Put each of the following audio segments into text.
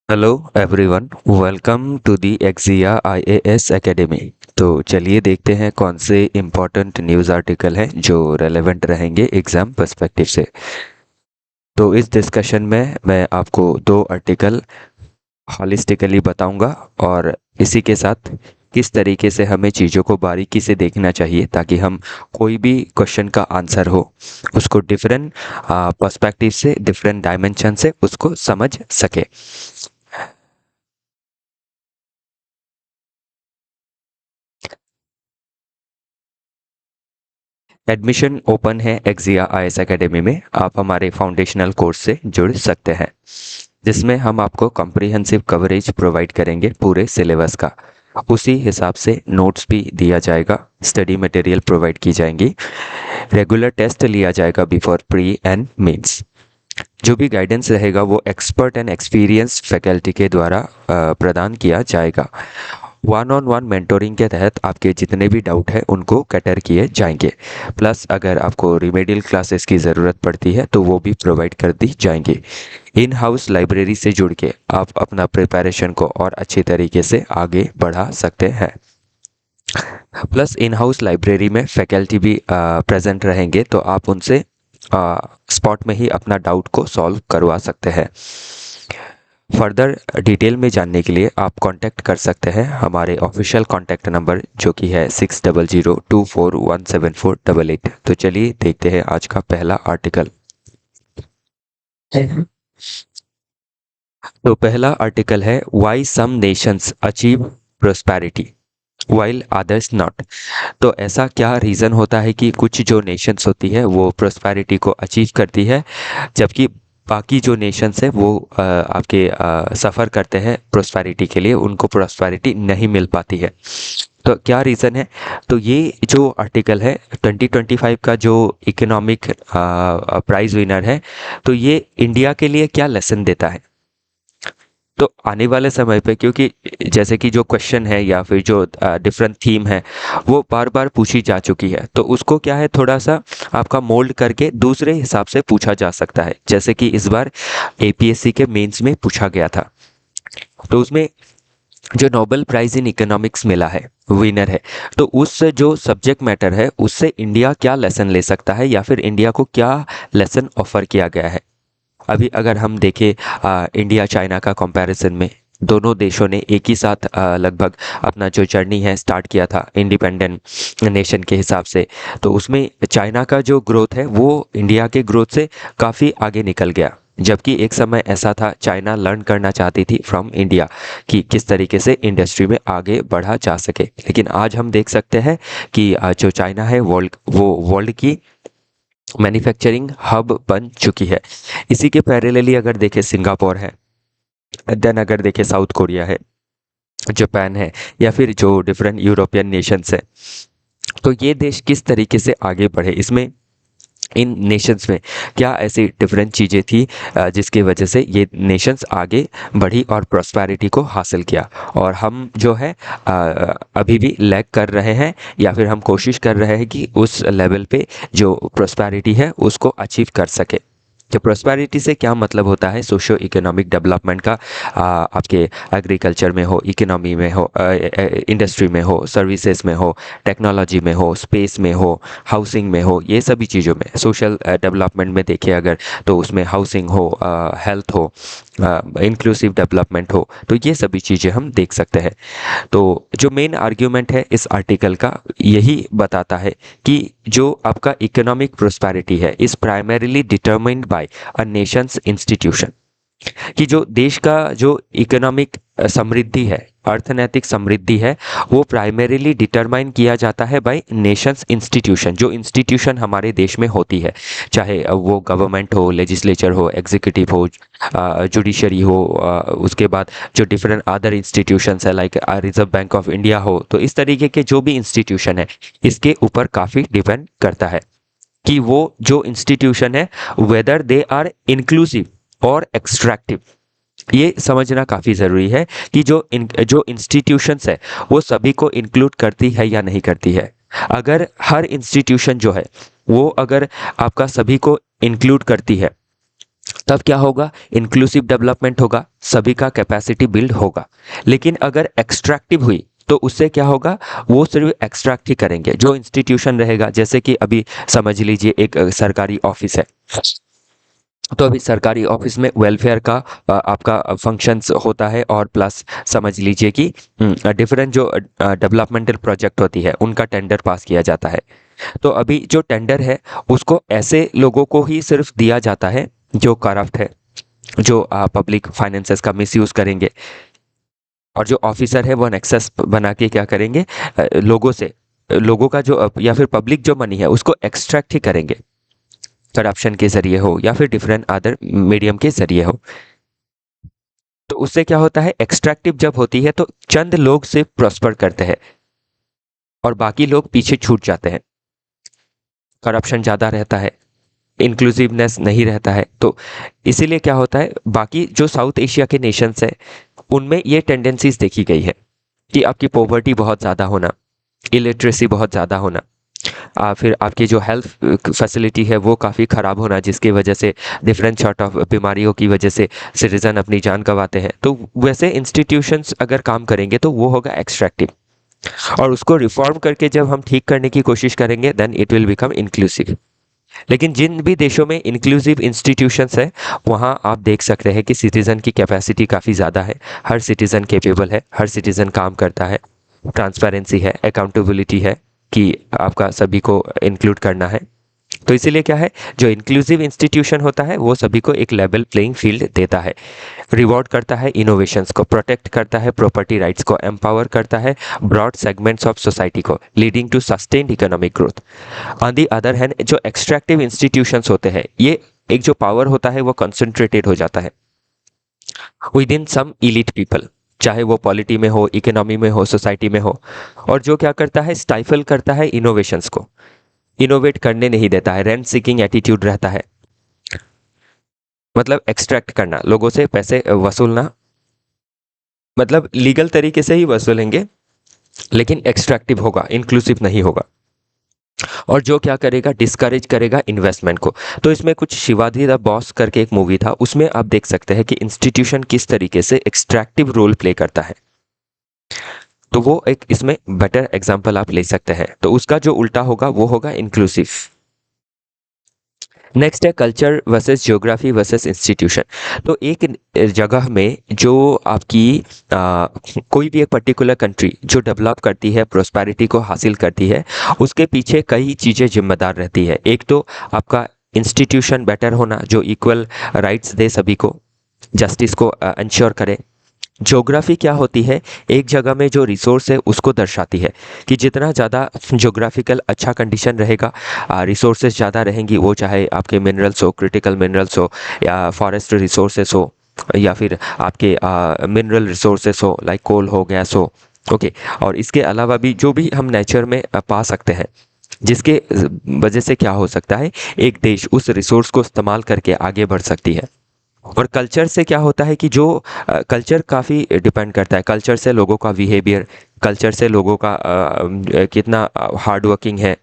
Hello everyone, welcome to the Exia IAS academy. तो चलिए देखते हैं कौन से इम्पोर्टेंट न्यूज़ आर्टिकल हैं जो रेलेवेंट रहेंगे एग्ज़ाम पर्सपेक्टिव से। तो इस डिस्कशन में मैं आपको दो आर्टिकल हॉलिस्टिकली बताऊंगा और इसी के साथ किस तरीके से हमें चीज़ों को बारीकी से देखना चाहिए ताकि हम कोई भी क्वेश्चन का आंसर हो उसको डिफरेंट पर्सपेक्टिव से, डिफरेंट डायमेंशन से उसको समझ सके। एडमिशन ओपन है एक्जिया आईएएस एकेडमी में। आप हमारे फाउंडेशनल कोर्स से जुड़ सकते हैं जिसमें हम आपको कॉम्प्रिहेंसिव कवरेज प्रोवाइड करेंगे पूरे सिलेबस का। उसी हिसाब से नोट्स भी दिया जाएगा, स्टडी मटेरियल प्रोवाइड की जाएंगी, रेगुलर टेस्ट लिया जाएगा बिफोर प्री एंड मेंस। जो भी गाइडेंस रहेगा वो एक्सपर्ट एंड एक्सपीरियंस फैकल्टी के द्वारा प्रदान किया जाएगा। वन ऑन वन मेंटोरिंग के तहत आपके जितने भी डाउट है उनको कैटर किए जाएंगे। प्लस अगर आपको रिमेडियल क्लासेस की ज़रूरत पड़ती है तो वो भी प्रोवाइड कर दी जाएंगी। इन हाउस लाइब्रेरी से जुड़ के आप अपना प्रिपरेशन को और अच्छे तरीके से आगे बढ़ा सकते हैं। प्लस इन हाउस लाइब्रेरी में फैकल्टी भी प्रेजेंट रहेंगे तो आप उनसे स्पॉट में ही अपना डाउट को सॉल्व करवा सकते हैं। फर्दर डिटेल में जानने के लिए आप कांटेक्ट कर सकते हैं हमारे ऑफिशियल कांटेक्ट नंबर जो कि है 6002417488। तो चलिए देखते हैं आज का पहला आर्टिकल। तो पहला आर्टिकल है why some nations achieve prosperity while others not. तो ऐसा क्या रीज़न होता है कि कुछ जो नेशंस होती है वो प्रोस्पैरिटी को अचीव करती है जबकि बाकी जो नेशंस है वो आपके सफ़र करते हैं प्रोस्पैरिटी के लिए, उनको प्रोस्पैरिटी नहीं मिल पाती है। तो क्या रीज़न है? तो ये जो आर्टिकल है 2025 का जो इकोनॉमिक प्राइज़ विनर है, तो ये इंडिया के लिए क्या लेसन देता है। तो आने वाले समय पे, क्योंकि जैसे कि जो क्वेश्चन है या फिर जो डिफरेंट थीम है वो बार बार पूछी जा चुकी है, तो उसको क्या है थोड़ा सा आपका मोल्ड करके दूसरे हिसाब से पूछा जा सकता है। जैसे कि इस बार एपीएससी के मेंस में पूछा गया था, तो उसमें जो नोबेल प्राइज इन इकोनॉमिक्स मिला है, विनर है, तो उस जो सब्जेक्ट मैटर है उससे इंडिया क्या लेसन ले सकता है या फिर इंडिया को क्या लेसन ऑफर किया गया है। अभी अगर हम देखें इंडिया चाइना का कंपैरिजन में, दोनों देशों ने एक ही साथ लगभग अपना जो जर्नी है स्टार्ट किया था इंडिपेंडेंट नेशन के हिसाब से। तो उसमें चाइना का जो ग्रोथ है वो इंडिया के ग्रोथ से काफ़ी आगे निकल गया, जबकि एक समय ऐसा था चाइना लर्न करना चाहती थी फ्रॉम इंडिया कि किस तरीके से इंडस्ट्री में आगे बढ़ा जा सके। लेकिन आज हम देख सकते हैं कि जो चाइना है वर्ल्ड की मैन्युफैक्चरिंग हब बन चुकी है। इसी के पैरेलली अगर देखें सिंगापुर है, देन अगर देखें साउथ कोरिया है, जापान है, या फिर जो डिफरेंट यूरोपियन नेशंस है, तो ये देश किस तरीके से आगे बढ़े, इसमें इन नेशंस में क्या ऐसी डिफरेंट चीज़ें थी जिसकी वजह से ये नेशंस आगे बढ़ी और प्रॉस्पेरिटी को हासिल किया। और हम जो है अभी भी लैग कर रहे हैं या फिर हम कोशिश कर रहे हैं कि उस लेवल पे जो प्रॉस्पेरिटी है उसको अचीव कर सके। तो प्रॉस्पेरिटी से क्या मतलब होता है, सोशो इकोनॉमिक डेवलपमेंट का। आपके एग्रीकल्चर में हो, इकोनॉमी में हो, इंडस्ट्री में हो, सर्विसेज में हो, टेक्नोलॉजी में हो, स्पेस में हो, हाउसिंग में हो, ये सभी चीज़ों में सोशल डेवलपमेंट में देखिए अगर, तो उसमें हाउसिंग हो, हेल्थ हो, इंक्लूसिव डेवलपमेंट हो, तो ये सभी चीज़ें हम देख सकते हैं। तो जो मेन आर्ग्यूमेंट है इस आर्टिकल का यही बताता है कि जो आपका इकोनॉमिक प्रोस्पेरिटी है is primarily determined by a Nations institution, कि जो देश का जो इकोनॉमिक समृद्धि है, अर्थनैतिक समृद्धि है, वो प्राइमरीली डिटरमाइन किया जाता है बाय नेशंस इंस्टीट्यूशन। जो इंस्टीट्यूशन हमारे देश में होती है, चाहे वो गवर्नमेंट हो, लेजिस्लेचर हो, एग्जीक्यूटिव हो, जुडिशरी हो, उसके बाद जो डिफरेंट अदर इंस्टीट्यूशंस है like reserve bank of India हो, तो इस तरीके के जो भी इंस्टीट्यूशन है इसके ऊपर काफ़ी डिपेंड करता है कि वो जो इंस्टीट्यूशन है वेदर दे आर इंक्लूसिव और एक्सट्रैक्टिव। ये समझना काफ़ी ज़रूरी है कि जो इंस्टीट्यूशंस है वो सभी को इंक्लूड करती है या नहीं करती है। अगर हर इंस्टीट्यूशन जो है वो अगर आपका सभी को इंक्लूड करती है तब क्या होगा, इंक्लूसिव डेवलपमेंट होगा, सभी का कैपेसिटी बिल्ड होगा। लेकिन अगर एक्सट्रैक्टिव हुई तो उससे क्या होगा, वो सिर्फ एक्सट्रैक्ट ही करेंगे। जो इंस्टीट्यूशन रहेगा, जैसे कि अभी समझ लीजिए एक सरकारी ऑफिस है, तो अभी सरकारी ऑफिस में वेलफेयर का आपका फंक्शंस होता है, और प्लस समझ लीजिए कि डिफरेंट जो डेवलपमेंटल प्रोजेक्ट होती है उनका टेंडर पास किया जाता है। तो अभी जो टेंडर है उसको ऐसे लोगों को ही सिर्फ दिया जाता है जो करप्ट है, जो पब्लिक फाइनेंसेस का मिसयूज करेंगे, और जो ऑफिसर है वो नेक्सस बना के क्या करेंगे, लोगों से, लोगों का जो या फिर पब्लिक जो मनी है उसको एक्सट्रैक्ट ही करेंगे, करप्शन के जरिए हो या फिर डिफरेंट अदर मीडियम के जरिए हो। तो उससे क्या होता है, एक्सट्रैक्टिव जब होती है तो चंद लोग सिर्फ प्रॉस्पर करते हैं और बाकी लोग पीछे छूट जाते हैं, करप्शन ज़्यादा रहता है, इंक्लूसिवनेस नहीं रहता है। तो इसीलिए क्या होता है, बाकी जो साउथ एशिया के नेशंस है उनमें ये टेंडेंसीज देखी गई है कि आपकी पॉवर्टी बहुत ज़्यादा होना, इलिटरेसी बहुत ज़्यादा होना, फिर आपकी जो हेल्थ फैसिलिटी है वो काफ़ी ख़राब होना, जिसकी वजह से डिफरेंट सॉर्ट ऑफ बीमारियों की वजह से सिटीज़न अपनी जान गंवाते हैं। तो वैसे इंस्टीट्यूशंस अगर काम करेंगे तो वो होगा एक्सट्रैक्टिव, और उसको रिफॉर्म करके जब हम ठीक करने की कोशिश करेंगे then it will become inclusive. लेकिन जिन भी देशों में इंक्लूसिव इंस्टीट्यूशंस है वहाँ आप देख सकते हैं कि सिटीज़न की कैपेसिटी काफ़ी ज़्यादा है, हर सिटीज़न केपेबल है, हर सिटीज़न काम करता है, ट्रांसपेरेंसी है, अकाउंटेबिलिटी है कि आपका सभी को इंक्लूड करना है। तो इसीलिए क्या है, जो इंक्लूसिव इंस्टीट्यूशन होता है वो सभी को एक लेवल प्लेइंग फील्ड देता है, रिवॉर्ड करता है इनोवेशंस को, प्रोटेक्ट करता है प्रॉपर्टी राइट्स को, एम्पावर करता है ब्रॉड सेगमेंट्स ऑफ सोसाइटी को, leading to sustained economic growth. On the other hand जो एक्सट्रैक्टिव इंस्टीट्यूशंस होते हैं, ये एक जो पावर होता है वो कंसंट्रेटेड हो जाता है within some elite people, चाहे वो पॉलिटी में हो, इकोनॉमी में हो, सोसाइटी में हो, और जो क्या करता है, स्टाइफल करता है इनोवेशंस को, इनोवेट करने नहीं देता है, रेंट सीकिंग एटीट्यूड रहता है, मतलब एक्सट्रैक्ट करना, लोगों से पैसे वसूलना, मतलब लीगल तरीके से ही वसूलेंगे लेकिन एक्सट्रैक्टिव होगा, इंक्लूसिव नहीं होगा। और जो क्या करेगा, डिस्करेज करेगा इन्वेस्टमेंट को। तो इसमें कुछ शिवाजी द बॉस करके एक मूवी था, उसमें आप देख सकते हैं कि इंस्टीट्यूशन किस तरीके से एक्सट्रैक्टिव रोल प्ले करता है। तो वो एक इसमें बेटर एग्जांपल आप ले सकते हैं। तो उसका जो उल्टा होगा वो होगा इंक्लूसिव। नेक्स्ट है culture versus geography versus institution. तो एक जगह में जो आपकी कोई भी एक पर्टिकुलर कंट्री जो डेवलप करती है, प्रोस्पेरिटी को हासिल करती है, उसके पीछे कई चीज़ें जिम्मेदार रहती है। एक तो आपका इंस्टीट्यूशन बेटर होना जो इक्वल राइट्स दे सभी को, जस्टिस को इंश्योर करे। ज्योग्राफी क्या होती है, एक जगह में जो रिसोर्स है उसको दर्शाती है कि जितना ज़्यादा ज्योग्राफिकल अच्छा कंडीशन रहेगा, रिसोर्सेज ज़्यादा रहेंगी, वो चाहे आपके मिनरल्स हो, क्रिटिकल मिनरल्स हो, या फॉरेस्ट रिसोर्सेस हो, या फिर आपके मिनरल रिसोर्सेस हो लाइक कोल हो, गैस हो, ओके। और इसके अलावा भी जो भी हम नेचर में पा सकते हैं, जिसके वजह से क्या हो सकता है, एक देश उस रिसोर्स को इस्तेमाल करके आगे बढ़ सकती है। और कल्चर से क्या होता है कि जो कल्चर काफ़ी डिपेंड करता है, कल्चर से लोगों का बिहेवियर, कल्चर से लोगों का कितना हार्ड वर्किंग है,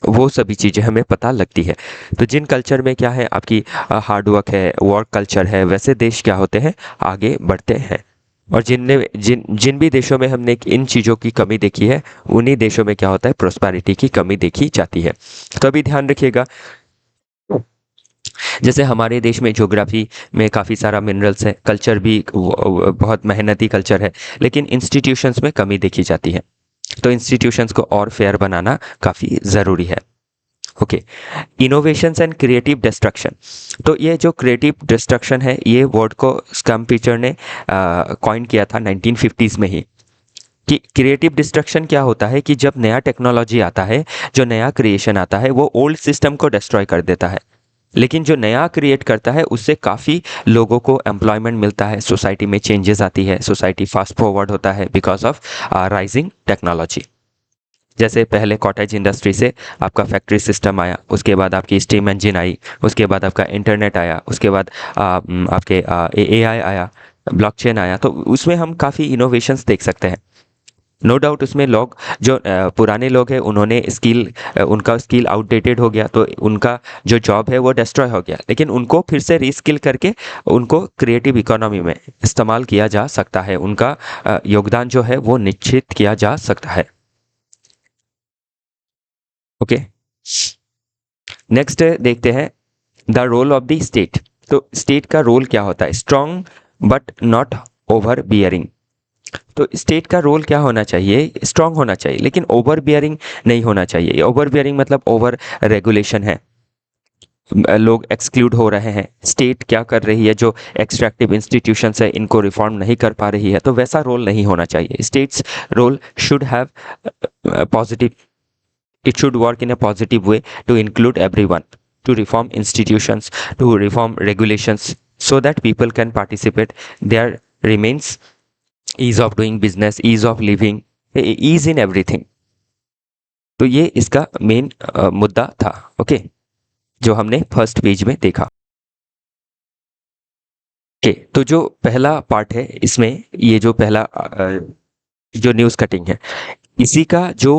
वो सभी चीज़ें हमें पता लगती है। तो जिन कल्चर में क्या है, आपकी हार्ड वर्क है, वर्क कल्चर है, वैसे देश क्या होते हैं, आगे बढ़ते हैं। और जिन भी देशों में हमने इन चीज़ों की कमी देखी है, उन्हीं देशों में क्या होता है, प्रोस्पेरिटी की कमी देखी जाती है। तो अभी ध्यान रखिएगा, जैसे हमारे देश में ज्योग्राफी में काफ़ी सारा मिनरल्स है, कल्चर भी बहुत मेहनती कल्चर है, लेकिन इंस्टीट्यूशंस में कमी देखी जाती है। तो इंस्टीट्यूशंस को और फेयर बनाना काफ़ी ज़रूरी है। Okay, innovations and creative destruction. तो ये जो क्रिएटिव डिस्ट्रक्शन है, ये वर्ड को स्कम्पीचर ने कॉइन किया था 1950s में ही, कि क्रिएटिव डिस्ट्रक्शन क्या होता है कि जब नया टेक्नोलॉजी आता है, जो नया क्रिएशन आता है, वो ओल्ड सिस्टम को डिस्ट्रॉय कर देता है, लेकिन जो नया क्रिएट करता है उससे काफ़ी लोगों को एम्प्लॉयमेंट मिलता है, सोसाइटी में चेंजेस आती है, सोसाइटी फास्ट फॉरवर्ड होता है बिकॉज ऑफ राइजिंग टेक्नोलॉजी। जैसे पहले कॉटेज इंडस्ट्री से आपका फैक्ट्री सिस्टम आया, उसके बाद आपकी स्टीम इंजन आई, उसके बाद आपका इंटरनेट आया, उसके बाद आपके एआई आया, ब्लॉकचेन आया। तो उसमें हम काफ़ी इनोवेशंस देख सकते हैं। नो डाउट उसमें लोग जो पुराने लोग हैं उन्होंने उनका स्किल आउटडेटेड हो गया, तो उनका जो जॉब है वो डिस्ट्रॉय हो गया, लेकिन उनको फिर से रीस्किल करके उनको क्रिएटिव इकोनॉमी में इस्तेमाल किया जा सकता है, उनका योगदान जो है वो निश्चित किया जा सकता है। ओके, नेक्स्ट देखते हैं the role of the state. तो स्टेट का रोल क्या होता है? Strong but not overbearing. तो स्टेट का रोल क्या होना चाहिए? स्ट्रांग होना चाहिए, लेकिन ओवर बियरिंग नहीं होना चाहिए। ओवर बियरिंग मतलब ओवर रेगुलेशन है, लोग एक्सक्लूड हो रहे हैं, स्टेट क्या कर रही है, जो एक्सट्रैक्टिव इंस्टीट्यूशंस है इनको रिफॉर्म नहीं कर पा रही है, तो वैसा रोल नहीं होना चाहिए। State's role should have positive, it should work in a positive way to include everyone, to reform institutions, to reform regulations, so that people can participate. There remains ease of doing business, ease of living, ease in everything. तो ये इसका main मुद्दा था, okay, जो हमने first page में देखा। Okay, तो जो पहला पार्ट है इसमें, ये जो पहला जो न्यूज़ कटिंग है, इसी का जो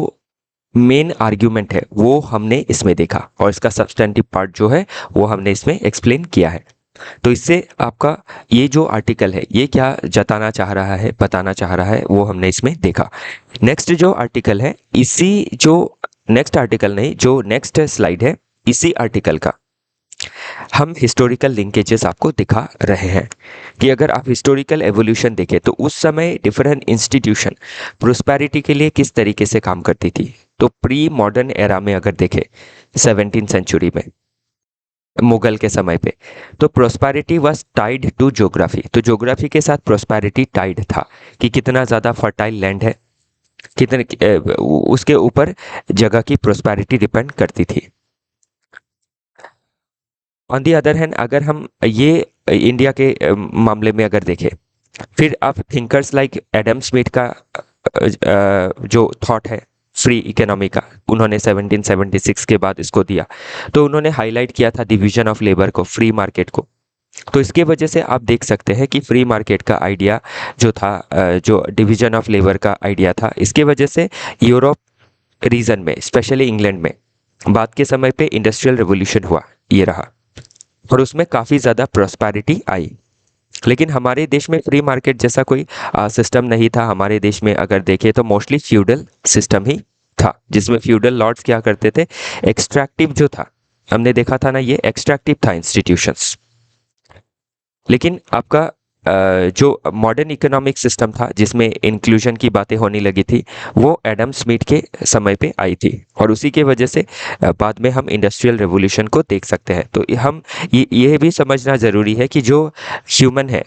मेन आर्ग्यूमेंट है वो हमने इसमें देखा, और इसका सब्सटेंटिव पार्ट जो है वो हमने इसमें एक्सप्लेन किया है। तो इससे आपका ये जो आर्टिकल है ये क्या जताना चाह रहा है, बताना चाह रहा है, वो हमने इसमें देखा। नेक्स्ट जो आर्टिकल है, इसी जो नेक्स्ट आर्टिकल नहीं, जो नेक्स्ट स्लाइड है, इसी आर्टिकल का हम हिस्टोरिकल लिंकेजेस आपको दिखा रहे हैं कि अगर आप हिस्टोरिकल एवोल्यूशन देखें तो उस समय डिफरेंट इंस्टीट्यूशन प्रोस्पेरिटी के लिए किस तरीके से काम करती थी। तो प्री मॉडर्न एरा में अगर देखें 17th सेंचुरी में, मुगल के समय पे, तो prosperity was tied to geography. तो ज्योग्राफी के साथ प्रोस्पेरिटी टाइड था कि कितना ज़्यादा फर्टाइल लैंड है, कितने उसके ऊपर जगह की प्रोस्पेरिटी डिपेंड करती थी। ऑन दी अदर हैंड अगर हम ये इंडिया के मामले में अगर देखें, फिर आप थिंकर्स लाइक एडम स्मिथ का जो थॉट है फ्री इकोनॉमी का, उन्होंने 1776 के बाद इसको दिया, तो उन्होंने हाईलाइट किया था डिवीजन ऑफ लेबर को, फ्री मार्केट को। तो इसके वजह से आप देख सकते हैं कि फ्री मार्केट का आइडिया जो था, जो डिवीजन ऑफ लेबर का आइडिया था, इसके वजह से यूरोप रीजन में, स्पेशली इंग्लैंड में बाद के समय पे इंडस्ट्रियल रेवोल्यूशन हुआ, ये रहा, और उसमें काफ़ी ज़्यादा प्रॉस्पेरिटी आई। लेकिन हमारे देश में फ्री मार्केट जैसा कोई सिस्टम नहीं था। हमारे देश में अगर देखें तो मोस्टली फ्यूडल सिस्टम ही था, जिसमें फ्यूडल लॉर्ड्स क्या करते थे, एक्सट्रैक्टिव जो था, हमने देखा था ना, ये एक्सट्रैक्टिव था इंस्टीट्यूशंस। लेकिन आपका जो मॉडर्न इकोनॉमिक सिस्टम था जिसमें इंक्लूजन की बातें होने लगी थी, वो एडम स्मिथ के समय पे आई थी, और उसी के वजह से बाद में हम इंडस्ट्रियल रेवोल्यूशन को देख सकते हैं। तो हम ये भी समझना ज़रूरी है कि जो ह्यूमन है,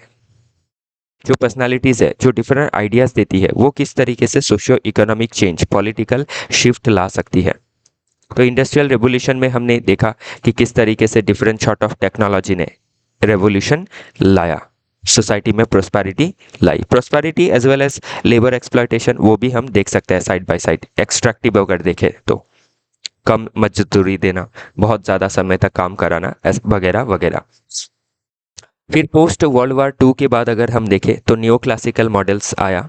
जो पर्सनालिटीज़ है, जो डिफरेंट आइडियाज़ देती है, वो किस तरीके से socio economic change, political shift ला सकती है। तो इंडस्ट्रियल रेवोल्यूशन में हमने देखा कि किस तरीके से डिफरेंट सॉर्ट ऑफ टेक्नोलॉजी ने रेवोल्यूशन लाया, सोसाइटी में प्रोस्पेरिटी लाई। Prosperity as well as labour exploitation, वो भी हम देख सकते हैं साइड बाय साइड। एक्सट्रैक्टिव अगर देखें तो कम मजदूरी देना, बहुत ज़्यादा समय तक काम कराना, वगैरह वगैरह। फिर पोस्ट वर्ल्ड वार 2 के बाद अगर हम देखें तो न्यो क्लासिकल मॉडल्स आया।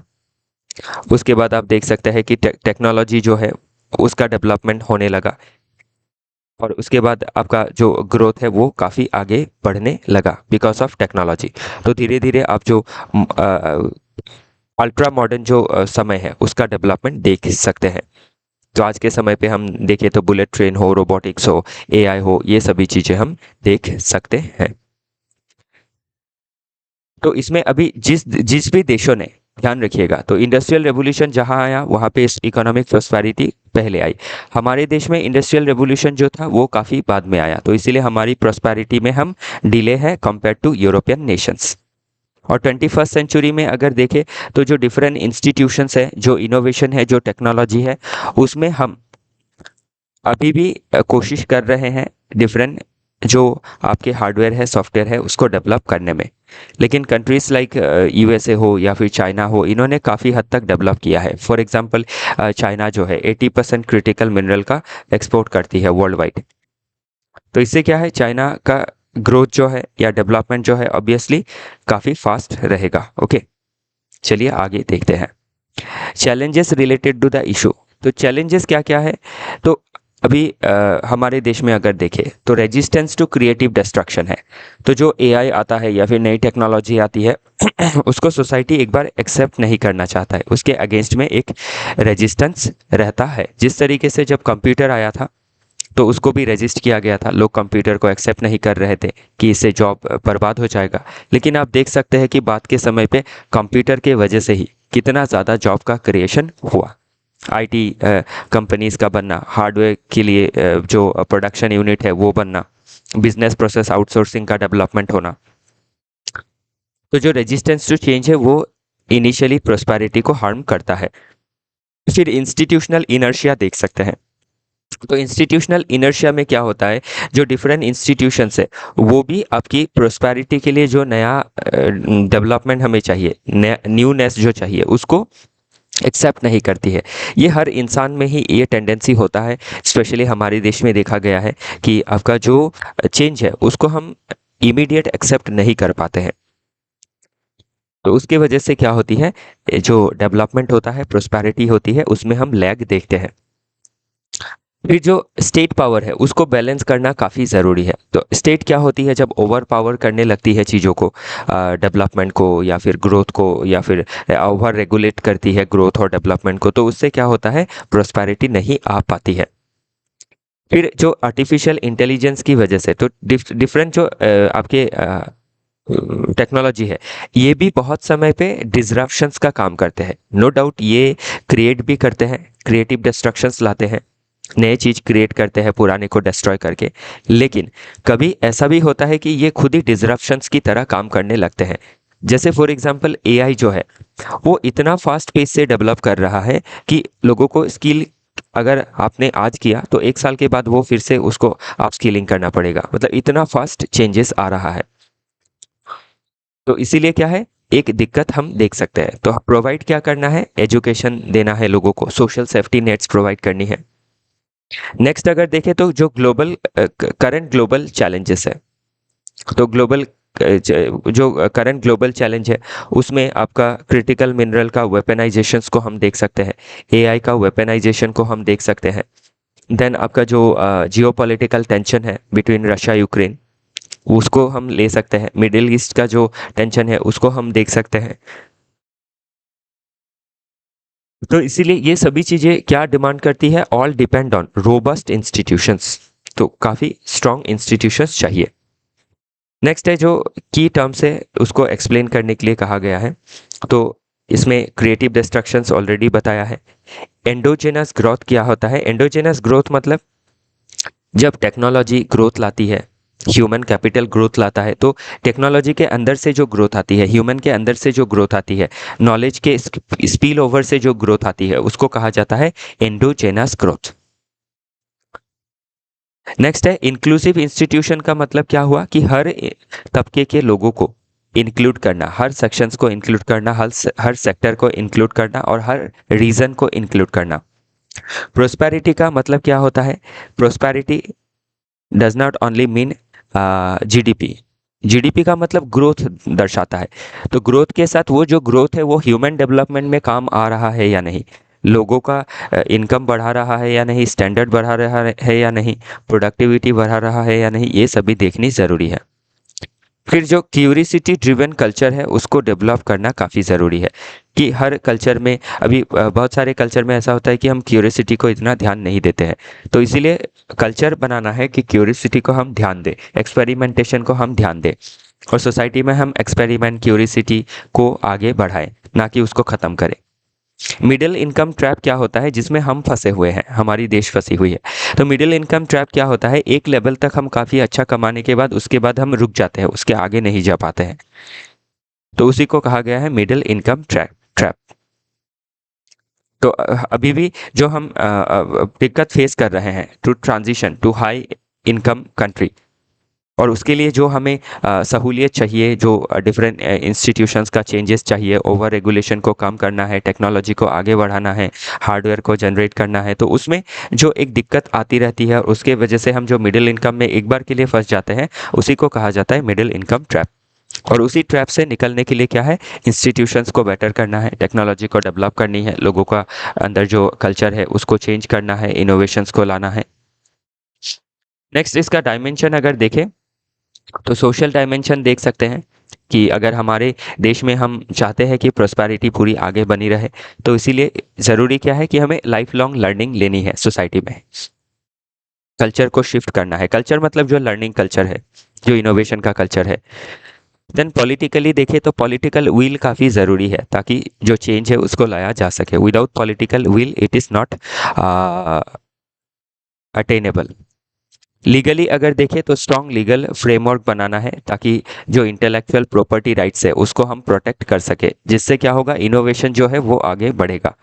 उसके बाद आप देख सकते हैं कि टेक्नोलॉजी जो है उसका डेवलपमेंट होने लगा, और उसके बाद आपका जो ग्रोथ है वो काफ़ी आगे बढ़ने लगा बिकॉज ऑफ टेक्नोलॉजी। तो धीरे धीरे आप जो अल्ट्रा मॉडर्न जो समय है उसका डेवलपमेंट देख सकते हैं। तो आज के समय पे हम देखें तो बुलेट ट्रेन हो, रोबोटिक्स हो, एआई हो, ये सभी चीज़ें हम देख सकते हैं। तो इसमें अभी जिस जिस भी देशों ने, ध्यान रखिएगा, तो इंडस्ट्रियल रेवोल्यूशन जहां आया वहां पे इकोनॉमिक प्रोस्पेरिटी पहले आई। हमारे देश में इंडस्ट्रियल रेवोल्यूशन जो था वो काफ़ी बाद में आया, तो इसीलिए हमारी प्रोस्पेरिटी में हम डिले है कंपेयर टू यूरोपियन नेशंस। और 21st सेंचुरी में अगर देखें तो जो डिफरेंट इंस्टीट्यूशंस है, जो इनोवेशन है, जो टेक्नोलॉजी है, उसमें हम अभी भी कोशिश कर रहे हैं डिफरेंट जो आपके हार्डवेयर है, सॉफ्टवेयर है, उसको डेवलप करने में। लेकिन कंट्रीज लाइक यूएसए हो या फिर चाइना हो, इन्होंने काफ़ी हद तक डेवलप किया है। फॉर एग्जांपल चाइना जो है 80% क्रिटिकल मिनरल का एक्सपोर्ट करती है वर्ल्ड वाइड। तो इससे क्या है, चाइना का ग्रोथ जो है या डेवलपमेंट जो है ऑब्वियसली काफ़ी फास्ट रहेगा। ओके, चलिए आगे देखते हैं। Challenges related to the issue. तो चैलेंजेस क्या क्या है? तो अभी हमारे देश में अगर देखें तो रेजिस्टेंस टू क्रिएटिव डिस्ट्रक्शन है। तो जो एआई आता है या फिर नई टेक्नोलॉजी आती है उसको सोसाइटी एक बार एक्सेप्ट नहीं करना चाहता है, उसके अगेंस्ट में एक रेजिस्टेंस रहता है। जिस तरीके से जब कंप्यूटर आया था तो उसको भी रेजिस्ट किया गया था, लोग कंप्यूटर को एक्सेप्ट नहीं कर रहे थे कि इससे जॉब बर्बाद हो जाएगा। लेकिन आप देख सकते हैं कि बाद के समय पे कंप्यूटर के वजह से ही कितना ज़्यादा जॉब का क्रिएशन हुआ। आईटी कंपनीज का बनना, हार्डवेयर के लिए जो प्रोडक्शन यूनिट है वो बनना, बिजनेस प्रोसेस आउटसोर्सिंग का डेवलपमेंट होना। तो जो रेजिस्टेंस टू चेंज है वो इनिशियली प्रोस्पेरिटी को हार्म करता है। फिर इंस्टीट्यूशनल इनर्शिया देख सकते हैं। तो इंस्टीट्यूशनल इनर्शिया में क्या होता है, जो डिफरेंट इंस्टीट्यूशंस है वो भी आपकी प्रोस्पेरिटी के लिए जो नया डेवलपमेंट हमें चाहिए, न्यूनेस जो चाहिए उसको एक्सेप्ट नहीं करती है। ये हर इंसान में ही ये टेंडेंसी होता है, स्पेशली हमारे देश में देखा गया है कि आपका जो चेंज है उसको हम इमीडिएट एक्सेप्ट नहीं कर पाते हैं। तो उसके वजह से क्या होती है, जो डेवलपमेंट होता है, प्रोस्पेरिटी होती है, उसमें हम लैग देखते हैं। फिर जो स्टेट पावर है उसको बैलेंस करना काफ़ी ज़रूरी है। तो स्टेट क्या होती है, जब ओवर पावर करने लगती है चीज़ों को, डेवलपमेंट को या फिर ग्रोथ को, या फिर ओवर रेगुलेट करती है ग्रोथ और डेवलपमेंट को, तो उससे क्या होता है, प्रोस्पेरिटी नहीं आ पाती है। फिर जो आर्टिफिशियल इंटेलिजेंस की वजह से, तो डिफरेंट जो आपके टेक्नोलॉजी है ये भी बहुत समय पे डिसरप्शंस का काम करते हैं। नो डाउट ये क्रिएट भी करते हैं, क्रिएटिव डिस्ट्रक्शंस लाते हैं, नए चीज़ क्रिएट करते हैं पुराने को डिस्ट्रॉय करके। लेकिन कभी ऐसा भी होता है कि ये खुद ही डिसरप्शंस की तरह काम करने लगते हैं। जैसे फॉर एग्जांपल एआई जो है वो इतना फास्ट पेस से डेवलप कर रहा है कि लोगों को स्किल अगर आपने आज किया तो एक साल के बाद वो फिर से उसको आप स्किलिंग करना पड़ेगा। मतलब इतना फास्ट चेंजेस आ रहा है। तो इसीलिए क्या है, एक दिक्कत हम देख सकते हैं। तो प्रोवाइड क्या करना है, एजुकेशन देना है लोगों को, सोशल सेफ्टी नेट्स प्रोवाइड करनी है। नेक्स्ट अगर देखें तो जो करंट ग्लोबल चैलेंजेस है, तो जो करंट ग्लोबल चैलेंज है उसमें आपका क्रिटिकल मिनरल का वेपनाइजेशंस को हम देख सकते हैं, एआई का वेपनाइजेशन को हम देख सकते हैं। देन आपका जो जियोपॉलिटिकल टेंशन है बिटवीन रशिया यूक्रेन, उसको हम ले सकते हैं। मिडिल ईस्ट का जो टेंशन है उसको हम देख सकते हैं। तो इसीलिए ये सभी चीज़ें क्या डिमांड करती है, all depend on robust institutions. तो काफ़ी स्ट्रॉन्ग इंस्टीट्यूशंस चाहिए। नेक्स्ट है जो की टर्म्स है उसको एक्सप्लेन करने के लिए कहा गया है। तो इसमें क्रिएटिव डिस्ट्रक्शंस ऑलरेडी बताया है। एंडोजेनस ग्रोथ क्या होता है, एंडोजेनस ग्रोथ मतलब जब टेक्नोलॉजी ग्रोथ लाती है, ह्यूमन कैपिटल ग्रोथ लाता है, तो टेक्नोलॉजी के अंदर से जो ग्रोथ आती है, ह्यूमन के अंदर से जो ग्रोथ आती है, नॉलेज के स्पिल ओवर से जो ग्रोथ आती है उसको कहा जाता है एंडोजेनस ग्रोथ। नेक्स्ट है इंक्लूसिव इंस्टीट्यूशन का मतलब क्या हुआ कि हर तबके के लोगों को इंक्लूड करना, हर सेक्शंस को इंक्लूड करना, हर सेक्टर को इंक्लूड करना और हर रीजन को इंक्लूड करना। प्रोस्पेरिटी का मतलब क्या होता है, prosperity does not only mean GDP. GDP का मतलब ग्रोथ दर्शाता है। तो ग्रोथ के साथ वो जो ग्रोथ है वो ह्यूमन डेवलपमेंट में काम आ रहा है या नहीं, लोगों का इनकम बढ़ा रहा है या नहीं, स्टैंडर्ड बढ़ा रहा है या नहीं, प्रोडक्टिविटी बढ़ा रहा है या नहीं, ये सभी देखनी ज़रूरी है। फिर जो क्यूरियोसिटी ड्रिवन कल्चर है उसको डेवलप करना काफ़ी ज़रूरी है। कि हर कल्चर में अभी बहुत सारे कल्चर में ऐसा होता है कि हम क्यूरियोसिटी को इतना ध्यान नहीं देते हैं। तो इसीलिए कल्चर बनाना है कि क्यूरियोसिटी को हम ध्यान दें, एक्सपेरिमेंटेशन को हम ध्यान दें, और सोसाइटी में हम एक्सपेरिमेंट क्यूरियोसिटी को आगे बढ़ाएं, ना कि उसको ख़त्म करें। मिडिल इनकम ट्रैप क्या होता है, जिसमें हम फंसे हुए हैं, हमारी देश फंसी हुई है। तो मिडिल इनकम ट्रैप क्या होता है, एक लेवल तक हम काफ़ी अच्छा कमाने के बाद उसके बाद हम रुक जाते हैं, उसके आगे नहीं जा पाते हैं। तो उसी को कहा गया है मिडिल इनकम ट्रैप। तो अभी भी जो हम दिक्कत फेस कर रहे हैं to transition to high income country, और उसके लिए जो हमें सहूलियत चाहिए, जो डिफरेंट इंस्टीट्यूशंस का चेंजेस चाहिए, ओवर रेगुलेशन को कम करना है, टेक्नोलॉजी को आगे बढ़ाना है, हार्डवेयर को जनरेट करना है, तो उसमें जो एक दिक्कत आती रहती है और उसके वजह से हम जो मिडिल इनकम में एक बार के लिए फंस जाते हैं, उसी को कहा जाता है मिडिल इनकम ट्रैप। और उसी ट्रैप से निकलने के लिए क्या है, इंस्टीट्यूशंस को बेटर करना है, टेक्नोलॉजी को डेवलप करनी है, लोगों का अंदर जो कल्चर है उसको चेंज करना है, इनोवेशंस को लाना है। नेक्स्ट इसका डायमेंशन अगर देखें तो सोशल डायमेंशन देख सकते हैं कि अगर हमारे देश में हम चाहते हैं कि प्रोस्पेरिटी पूरी आगे बनी रहे, तो इसीलिए ज़रूरी क्या है कि हमें लाइफ लॉन्ग लर्निंग लेनी है, सोसाइटी में कल्चर को शिफ्ट करना है। कल्चर मतलब जो लर्निंग कल्चर है, जो इनोवेशन का कल्चर है। देन पॉलिटिकली देखें तो पॉलिटिकल विल काफ़ी ज़रूरी है ताकि जो चेंज है उसको लाया जा सके। Without political will it is not attainable. Legally अगर देखें तो स्ट्रॉन्ग लीगल फ्रेमवर्क बनाना है ताकि जो इंटेलेक्चुअल प्रॉपर्टी राइट्स है उसको हम प्रोटेक्ट कर सके, जिससे क्या होगा, इनोवेशन जो है वो आगे बढ़ेगा।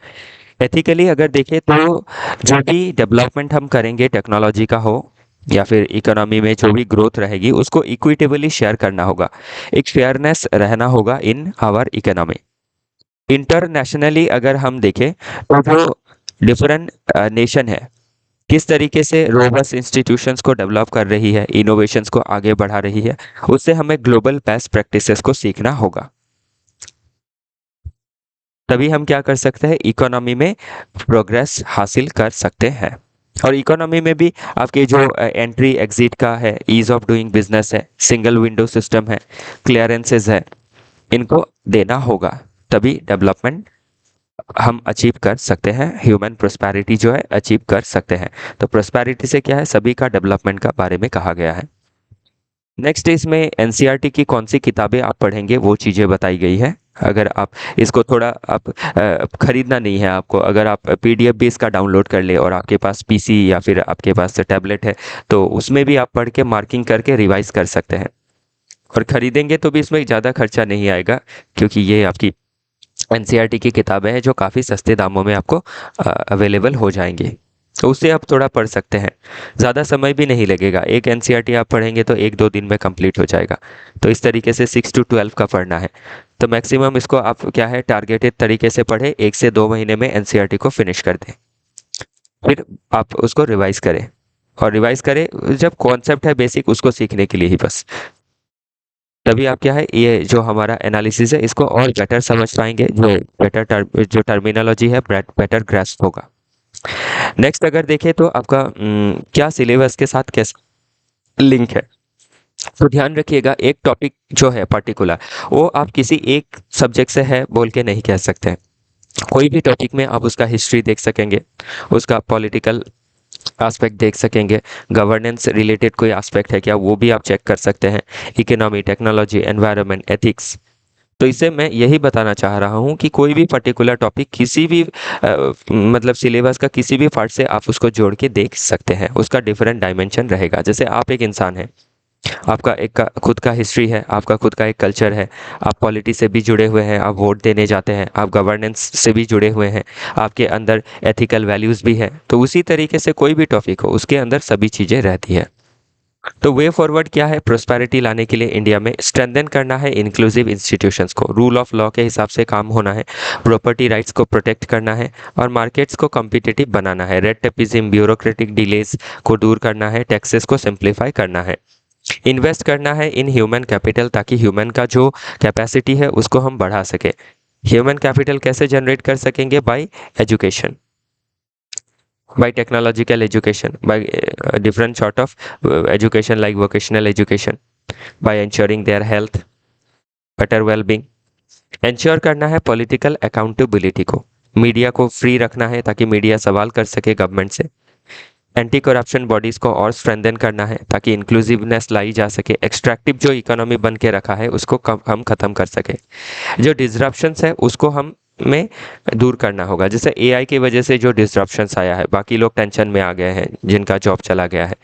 एथिकली अगर देखें तो जो भी डेवलपमेंट हम करेंगे, टेक्नोलॉजी का हो या फिर इकोनॉमी में जो भी ग्रोथ रहेगी उसको इक्विटेबली शेयर करना होगा, एक फेयरनेस रहना होगा इन आवर इकोनॉमी। इंटरनेशनली अगर हम देखें तो जो डिफरेंट नेशन है किस तरीके से रोबस्ट इंस्टीट्यूशंस को डेवलप कर रही है, इनोवेशंस को आगे बढ़ा रही है, उससे हमें ग्लोबल बेस्ट प्रैक्टिसेस को सीखना होगा। तभी हम क्या कर सकते हैं, इकोनॉमी में प्रोग्रेस हासिल कर सकते हैं। और इकोनॉमी में भी आपके जो एंट्री एग्जिट का है, ईज ऑफ डूइंग बिजनेस है, सिंगल विंडो सिस्टम है, क्लियरेंसेज है, इनको देना होगा, तभी डेवलपमेंट हम अचीव कर सकते हैं, ह्यूमन प्रोस्पेरिटी जो है अचीव कर सकते हैं। तो प्रोस्पेरिटी से क्या है, सभी का डेवलपमेंट का बारे में कहा गया है। नेक्स्ट इसमें एनसीईआरटी की कौन सी किताबें आप पढ़ेंगे वो चीज़ें बताई गई है। अगर आप इसको थोड़ा आप खरीदना नहीं है आपको, अगर आप पीडीएफ भी इसका डाउनलोड कर ले और आपके पास पीसी या फिर आपके पास टैबलेट है तो उसमें भी आप पढ़ के मार्किंग करके रिवाइज कर सकते हैं। और ख़रीदेंगे तो भी इसमें ज़्यादा खर्चा नहीं आएगा क्योंकि ये आपकी एनसीईआरटी की किताबें हैं जो काफ़ी सस्ते दामों में आपको अवेलेबल हो जाएंगी, तो उससे आप थोड़ा पढ़ सकते हैं। ज़्यादा समय भी नहीं लगेगा, एक एनसीईआरटी आप पढ़ेंगे तो 1-2 दिन में कंप्लीट हो जाएगा। तो इस तरीके से 6 to 12 का पढ़ना है। तो मैक्सिमम इसको आप क्या है, टारगेटेड तरीके से पढ़े, 1 से 2 महीने में एनसीईआरटी को फिनिश कर दें, फिर आप उसको रिवाइज करें। और रिवाइज करें जब कॉन्सेप्ट है बेसिक उसको सीखने के लिए ही बस, तभी आप क्या है, ये जो हमारा एनालिसिस है इसको और बेटर समझ पाएंगे, जो टर्मिनोलॉजी है बेटर ग्रास्प होगा। नेक्स्ट अगर देखें तो आपका क्या सिलेबस के साथ कैसा लिंक है, तो ध्यान रखिएगा एक टॉपिक जो है पर्टिकुलर वो आप किसी एक सब्जेक्ट से है बोल के नहीं कह सकते हैं। कोई भी टॉपिक में आप उसका हिस्ट्री देख सकेंगे, उसका पॉलिटिकल एस्पेक्ट देख सकेंगे, गवर्नेंस रिलेटेड कोई एस्पेक्ट है क्या वो भी आप चेक कर सकते हैं, इकोनॉमी, टेक्नोलॉजी, एनवायरनमेंट, एथिक्स। तो इससे मैं यही बताना चाह रहा हूँ कि कोई भी पर्टिकुलर टॉपिक किसी भी मतलब सिलेबस का किसी भी पार्ट से आप उसको जोड़ के देख सकते हैं, उसका डिफरेंट डायमेंशन रहेगा। जैसे आप एक इंसान हैं, आपका खुद का हिस्ट्री है, आपका खुद का एक कल्चर है, आप पॉलिटी से भी जुड़े हुए हैं, आप वोट देने जाते हैं, आप गवर्नेंस से भी जुड़े हुए हैं, आपके अंदर एथिकल वैल्यूज़ भी है। तो उसी तरीके से कोई भी टॉपिक हो उसके अंदर सभी चीज़ें रहती है। तो वे फॉरवर्ड क्या है, प्रोस्पेरिटी लाने के लिए इंडिया में स्ट्रेंथन करना है इंक्लूसिव इंस्टीट्यूशंस को, रूल ऑफ लॉ के हिसाब से काम होना है, प्रॉपर्टी राइट्स को प्रोटेक्ट करना है और मार्केट्स को कॉम्पिटिटिव बनाना है, रेड टेपिज्म, ब्यूरोक्रेटिक डिलेज को दूर करना है, टैक्सेस को सिंप्लीफाई करना है, इन्वेस्ट करना है इन ह्यूमन कैपिटल ताकि ह्यूमन का जो कैपेसिटी है उसको हम बढ़ा सके। ह्यूमन कैपिटल कैसे जनरेट कर सकेंगे, bye education, by technological education, by different sort of education like vocational education, by ensuring their health, better well-being। Ensure करना है पॉलिटिकल अकाउंटेबिलिटी को, मीडिया को फ्री रखना है ताकि मीडिया सवाल कर सके गवर्नमेंट से, एंटी करप्शन बॉडीज को और स्ट्रेंथन करना है ताकि इंक्लूसिवनेस लाई जा सके, एक्सट्रैक्टिव जो इकोनॉमी बन के रखा है उसको हम ख़त्म कर सके, जो डिसरप्शंस है उसको हम में दूर करना होगा। जैसे एआई की वजह से जो डिसरप्शंस आया है, बाकी लोग टेंशन में आ गए हैं जिनका जॉब चला गया है,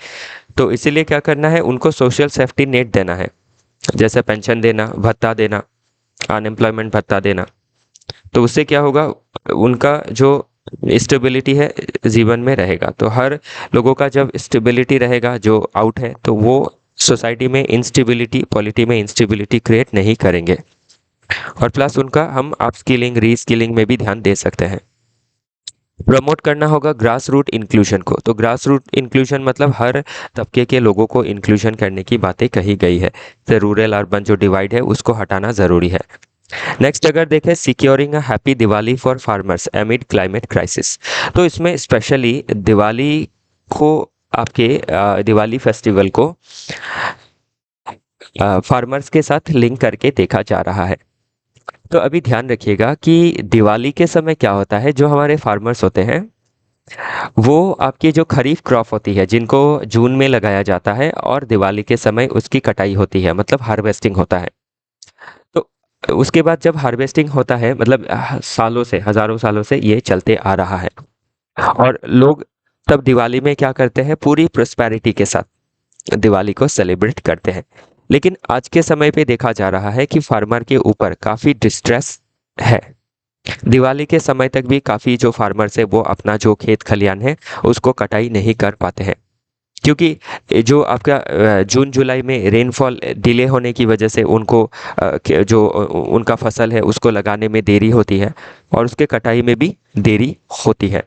तो इसीलिए क्या करना है, उनको सोशल सेफ्टी नेट देना है, जैसे पेंशन देना, भत्ता देना, अनएम्प्लॉयमेंट भत्ता देना। तो उससे क्या होगा, उनका जो स्टेबिलिटी है जीवन में रहेगा। तो हर लोगों का जब स्टेबिलिटी रहेगा, जो आउट है तो वो सोसाइटी में इंस्टेबिलिटी, पॉलिटी में इंस्टेबिलिटी क्रिएट नहीं करेंगे। और प्लस उनका हम अपस्किलिंग, रीस्किलिंग में भी ध्यान दे सकते हैं। प्रमोट करना होगा ग्रास रूट इंक्लूजन को। तो ग्रास रूट इंक्लूजन मतलब हर तबके के लोगों को इंक्लूजन करने की बातें कही गई है। तो रूरल अर्बन जो डिवाइड है उसको हटाना ज़रूरी है। नेक्स्ट अगर देखें, securing a happy Diwali for farmers एमिड climate crisis. तो इसमें स्पेशली दिवाली को आपके दिवाली फेस्टिवल को फार्मर्स के साथ लिंक करके देखा जा रहा है। तो अभी ध्यान रखिएगा कि दिवाली के समय क्या होता है, जो हमारे फार्मर्स होते हैं वो आपकी जो खरीफ क्रॉप होती है जिनको जून में लगाया जाता है और दिवाली के समय उसकी कटाई होती है, मतलब हार्वेस्टिंग होता है। तो उसके बाद जब हार्वेस्टिंग होता है, मतलब सालों से, हजारों सालों से ये चलते आ रहा है। और लोग तब दिवाली में क्या करते हैं, पूरी प्रोस्पेरिटी के साथ दिवाली को सेलिब्रेट करते हैं। लेकिन आज के समय पे देखा जा रहा है कि फार्मर के ऊपर काफ़ी डिस्ट्रेस है। दिवाली के समय तक भी काफ़ी जो फार्मर्स है वो अपना जो खेत खलियान है उसको कटाई नहीं कर पाते हैं, क्योंकि जो आपका जून जुलाई में रेनफॉल डिले होने की वजह से उनको जो उनका फसल है उसको लगाने में देरी होती है और उसके कटाई में भी देरी होती है।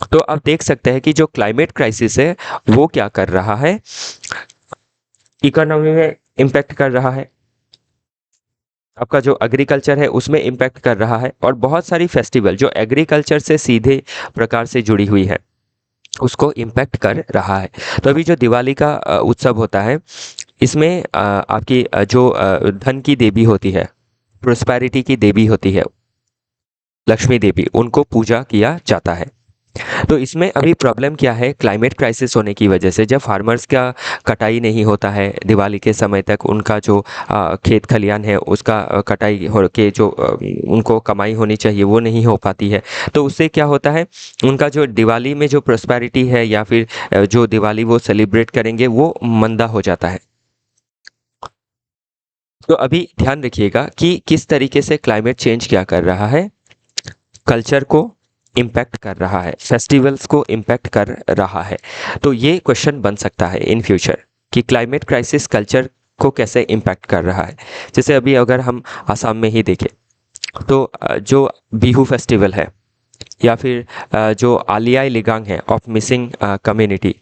तो आप देख सकते हैं कि जो क्लाइमेट क्राइसिस है वो क्या कर रहा है, इकोनॉमी में इम्पैक्ट कर रहा है, आपका जो एग्रीकल्चर है उसमें इम्पैक्ट कर रहा है, और बहुत सारी फेस्टिवल जो एग्रीकल्चर से सीधे प्रकार से जुड़ी हुई है उसको इम्पैक्ट कर रहा है। तो अभी जो दिवाली का उत्सव होता है इसमें आपकी जो धन की देवी होती है, प्रोस्पेरिटी की देवी होती है, लक्ष्मी देवी, उनको पूजा किया जाता है। तो इसमें अभी प्रॉब्लम क्या है, क्लाइमेट क्राइसिस होने की वजह से जब फार्मर्स का कटाई नहीं होता है दिवाली के समय तक, उनका जो खेत खलियान है उसका कटाई हो के जो उनको कमाई होनी चाहिए वो नहीं हो पाती है। तो उससे क्या होता है, उनका जो दिवाली में जो प्रोस्पेरिटी है या फिर जो दिवाली वो सेलिब्रेट करेंगे वो मंदा हो जाता है। तो अभी ध्यान रखिएगा कि किस तरीके से क्लाइमेट चेंज क्या कर रहा है, कल्चर को इम्पैक्ट कर रहा है, फेस्टिवल्स को इम्पैक्ट कर रहा है। तो ये क्वेश्चन बन सकता है इन फ्यूचर कि क्लाइमेट क्राइसिस कल्चर को कैसे इम्पैक्ट कर रहा है। जैसे अभी अगर हम आसाम में ही देखें तो जो बिहू फेस्टिवल है या फिर जो आलियाई लिगांग है ऑफ मिसिंग कम्युनिटी,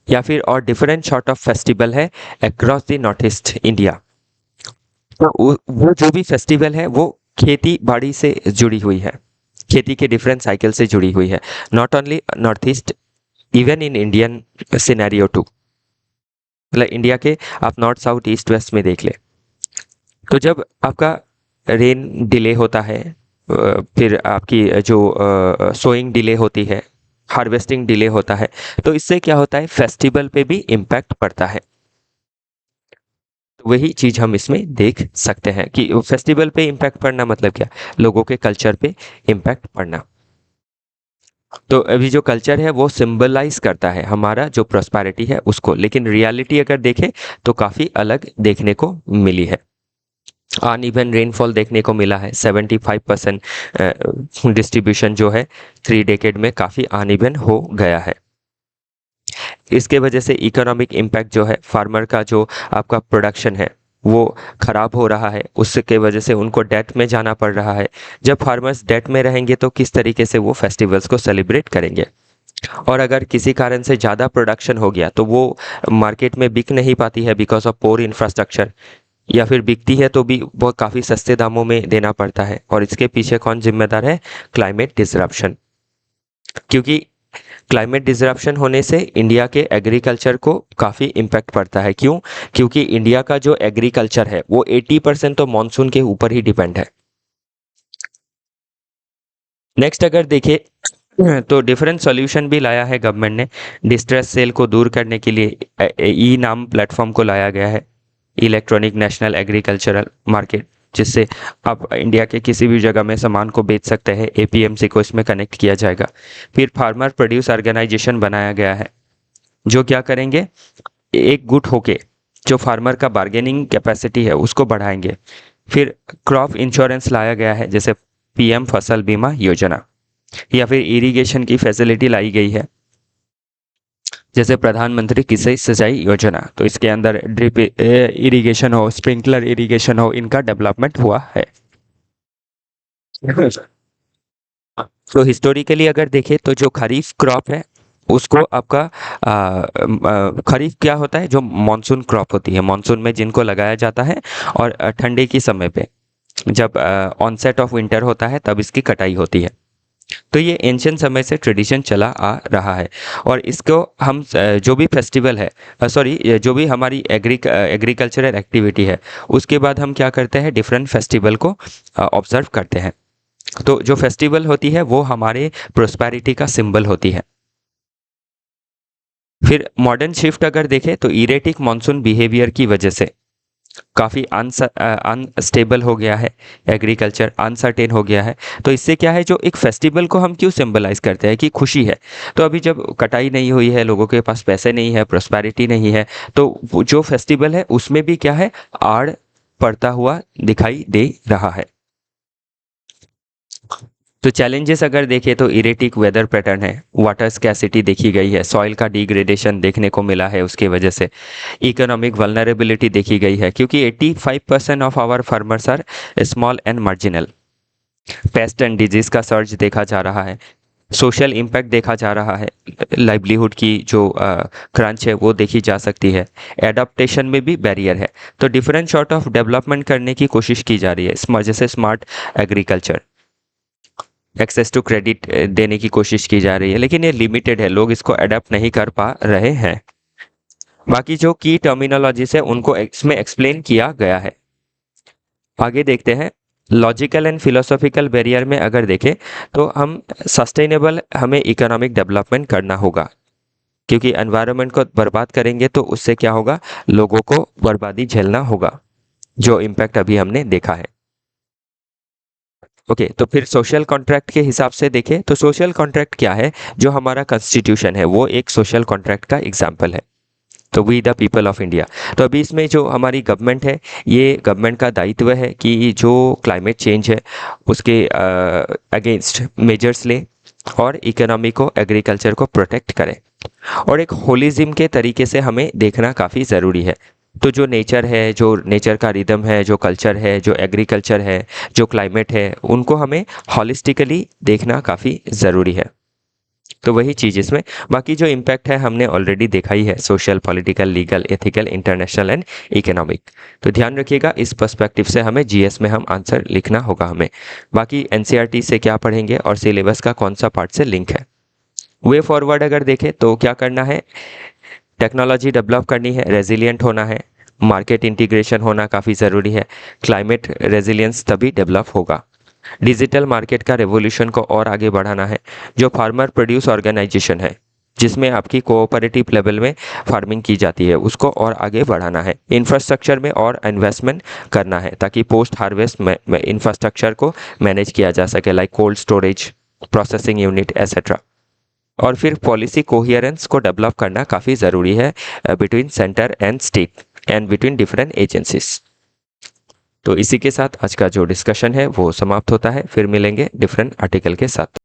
या फिर और डिफरेंट सॉर्ट ऑफ फेस्टिवल है across the north east India. तो वो जो भी फेस्टिवल है वो खेती बाड़ी से जुड़ी हुई है, खेती के डिफरेंट साइकिल से जुड़ी हुई है, not only north east, even in Indian scenario too, मतलब इंडिया के आप नॉर्थ साउथ ईस्ट वेस्ट में देख ले। तो जब आपका रेन डिले होता है, फिर आपकी जो सोइंग डिले होती है, हार्वेस्टिंग डिले होता है, तो इससे क्या होता है, फेस्टिवल पे भी इम्पैक्ट पड़ता है। तो वही चीज़ हम इसमें देख सकते हैं कि फेस्टिवल पे इम्पैक्ट पड़ना मतलब क्या, लोगों के कल्चर पे इम्पैक्ट पड़ना। तो अभी जो कल्चर है वो सिंबलाइज करता है हमारा जो प्रॉस्पेरिटी है उसको, लेकिन रियलिटी अगर देखें तो काफ़ी अलग देखने को मिली है। अनइवन रेनफॉल देखने को मिला है, 75% डिस्ट्रीब्यूशन जो है 3 डेकेड में काफ़ी अनइवन हो गया है। इसके वजह से इकोनॉमिक इम्पैक्ट जो है, फार्मर का जो आपका प्रोडक्शन है वो ख़राब हो रहा है, उसके वजह से उनको डेट में जाना पड़ रहा है। जब फार्मर्स डेट में रहेंगे तो किस तरीके से वो फेस्टिवल्स को सेलिब्रेट करेंगे, और अगर किसी कारण से ज़्यादा प्रोडक्शन हो गया तो वो मार्केट में बिक नहीं पाती है बिकॉज ऑफ पोर इंफ्रास्ट्रक्चर, या फिर बिकती है तो भी वो काफ़ी सस्ते दामों में देना पड़ता है। और इसके पीछे कौन जिम्मेदार है, क्लाइमेट डिसरप्शन। क्योंकि क्लाइमेट डिसरप्शन होने से इंडिया के एग्रीकल्चर को काफ़ी इम्पैक्ट पड़ता है। क्यों, क्योंकि इंडिया का जो एग्रीकल्चर है वो 80% तो मानसून के ऊपर ही डिपेंड है। नेक्स्ट अगर देखें तो डिफरेंट सॉल्यूशन भी लाया है गवर्नमेंट ने, डिस्ट्रेस सेल को दूर करने के लिए ई नाम प्लेटफॉर्म को लाया गया है, इलेक्ट्रॉनिक नेशनल एग्रीकल्चरल मार्केट, जिससे आप इंडिया के किसी भी जगह में सामान को बेच सकते हैं, एपीएमसी को इसमें कनेक्ट किया जाएगा। फिर फार्मर प्रोड्यूस ऑर्गेनाइजेशन बनाया गया है जो क्या करेंगे, एक गुट होके जो फार्मर का बार्गेनिंग कैपेसिटी है उसको बढ़ाएंगे। फिर क्रॉप इंश्योरेंस लाया गया है, जैसे पीएम फसल बीमा योजना, या फिर इरिगेशन की फैसिलिटी लाई गई है जैसे प्रधानमंत्री कृषि सिंचाई योजना। तो इसके अंदर ड्रिप इरिगेशन हो, स्प्रिंकलर इरिगेशन हो, इनका डेवलपमेंट हुआ है। तो हिस्टोरिकली अगर देखें तो जो खरीफ क्रॉप है उसको आपका खरीफ क्या होता है, जो मॉनसून क्रॉप होती है, मॉनसून में जिनको लगाया जाता है और ठंडी के समय पे जब ऑनसेट ऑफ विंटर होता है तब इसकी कटाई होती है। तो ये एंशियंट समय से ट्रेडिशन चला आ रहा है और इसको हम जो भी फेस्टिवल है, सॉरी, जो भी हमारी एग्रीकल्चरल एक्टिविटी है उसके बाद हम क्या करते हैं, डिफरेंट फेस्टिवल को ऑब्जर्व करते हैं। तो जो फेस्टिवल होती है वो हमारे प्रोस्पेरिटी का सिंबल होती है। फिर मॉडर्न शिफ्ट अगर देखें तो इरेटिक मॉनसून बिहेवियर की वजह से काफ़ी अनस्टेबल हो गया है, एग्रीकल्चर अनसर्टेन हो गया है। तो इससे क्या है, जो एक फेस्टिवल को हम क्यों सिंबलाइज करते हैं कि खुशी है, तो अभी जब कटाई नहीं हुई है, लोगों के पास पैसे नहीं है, प्रोस्पेरिटी नहीं है, तो जो फेस्टिवल है उसमें भी क्या है, आड़ पड़ता हुआ दिखाई दे रहा है। तो चैलेंजेस अगर देखें तो इरेटिक वेदर पैटर्न है, वाटर स्कैसिटी देखी गई है, सॉइल का डिग्रेडेशन देखने को मिला है, उसके वजह से इकोनॉमिक वल्नरेबिलिटी देखी गई है क्योंकि 85% of our farmers are small and marginal. Pest and disease का सर्च देखा जा रहा है, सोशल इम्पैक्ट देखा जा रहा है, लाइवलीहुड की जो क्रंच है वो देखी जा सकती है, एडाप्टेशन में भी बैरियर है। तो डिफरेंट सॉर्ट ऑफ डेवलपमेंट करने की कोशिश की जा रही है, जैसे smart agriculture, access to credit देने की कोशिश की जा रही है, लेकिन ये लिमिटेड है, लोग इसको अडेप्ट नहीं कर पा रहे हैं। बाकी जो की टर्मिनोलॉजीज है उनको इसमें एक्सप्लेन किया गया है। आगे देखते हैं, लॉजिकल एंड फिलोसॉफिकल बैरियर में अगर देखें तो हम सस्टेनेबल, हमें इकोनॉमिक डेवलपमेंट करना होगा क्योंकि एनवायरनमेंट को बर्बाद करेंगे तो उससे क्या होगा, लोगों को बर्बादी झेलना होगा, जो इम्पैक्ट अभी हमने देखा है। ओके तो फिर सोशल कॉन्ट्रैक्ट के हिसाब से देखें तो सोशल कॉन्ट्रैक्ट क्या है, जो हमारा कॉन्स्टिट्यूशन है वो एक सोशल कॉन्ट्रैक्ट का एग्जाम्पल है। तो we the people of India, तो अभी इसमें जो हमारी गवर्नमेंट है, ये गवर्नमेंट का दायित्व है कि जो क्लाइमेट चेंज है उसके अगेंस्ट मेजर्स ले और इकोनॉमी को, एग्रीकल्चर को प्रोटेक्ट करें और एक होलिज्म के तरीके से हमें देखना काफ़ी ज़रूरी है। तो जो नेचर है, जो नेचर का रिदम है, जो कल्चर है, जो एग्रीकल्चर है, जो क्लाइमेट है, उनको हमें हॉलिस्टिकली देखना काफ़ी ज़रूरी है। तो वही चीज़ इसमें, बाकी जो इम्पैक्ट है हमने ऑलरेडी देखा ही है, social, political, legal, ethical, international and economic. तो ध्यान रखिएगा, इस पर्सपेक्टिव से हमें जीएस में हम आंसर लिखना होगा हमें। बाकी एनसीईआरटी से क्या पढ़ेंगे और सिलेबस का कौन सा पार्ट से लिंक है। वे फॉरवर्ड अगर देखें तो क्या करना है, टेक्नोलॉजी डेवलप करनी है, रेजिलियंट होना है, मार्केट इंटीग्रेशन होना काफ़ी ज़रूरी है, क्लाइमेट रेजिलियंस तभी डेवलप होगा, डिजिटल मार्केट का रेवोल्यूशन को और आगे बढ़ाना है, जो फार्मर प्रोड्यूस ऑर्गेनाइजेशन है जिसमें आपकी कोऑपरेटिव लेवल में फार्मिंग की जाती है उसको और आगे बढ़ाना है, इंफ्रास्ट्रक्चर में और इन्वेस्टमेंट करना है ताकि पोस्ट हार्वेस्ट में इंफ्रास्ट्रक्चर को मैनेज किया जा सके, like cold storage, processing unit etcetera. और फिर पॉलिसी कोहियरेंस को डेवलप करना काफ़ी ज़रूरी है between centre and state and between different agencies. तो इसी के साथ आज का जो डिस्कशन है वो समाप्त होता है, फिर मिलेंगे डिफरेंट आर्टिकल के साथ।